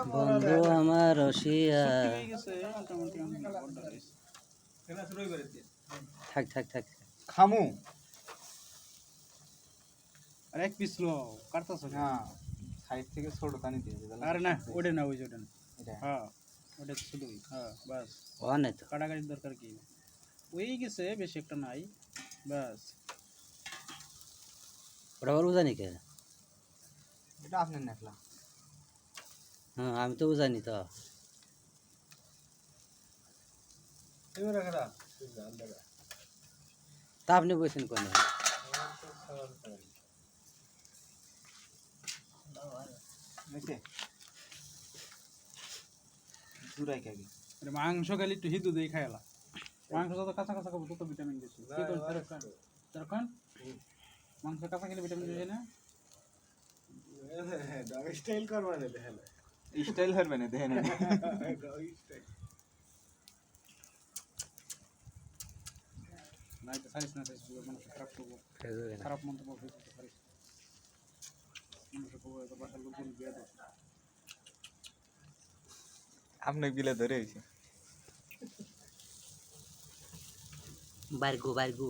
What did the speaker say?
বন্ধু আমার রসিয়া থাক থাক থাক খামু আর এক পিস লো কাটতাছ না সাইড থেকে ছোট টানি দিয়েছে আরে না ওটা না ওই যে ওটা না এটা হ্যাঁ ওটা শুধুই হ্যাঁ বাস অনেক তো কাটাকাটির দরকার কি ওই গেছে বেশি একটা নাই বাস ওটা আবার বুঝানি কে এটা আপনার নেকলা হ্যাঁ আমি তো বুঝানি তো তা আপনি বলছেন কোনে বুঝছে জুরাই কাগে এটা মাংস খালি একটু হিদু দিয়ে খাইলা মাংস যত কাঁচা কাঁচা খাবো তত ভিটামিন বেশি কি করছ তখন মাংস কাঁচা খেলে ভিটামিন বেশি না স্টাইল করবা না দেখেন স্টাইল করবে না দেখেন নাই তো সারিস না মানুষ খারাপ করবো খারাপ মন্তব্য করতে পারিস মানুষ করবো তো বাসার লোকজন বিয়ে দেয় আপনাকে বিলে ধরে হয়েছে বারগু বারগু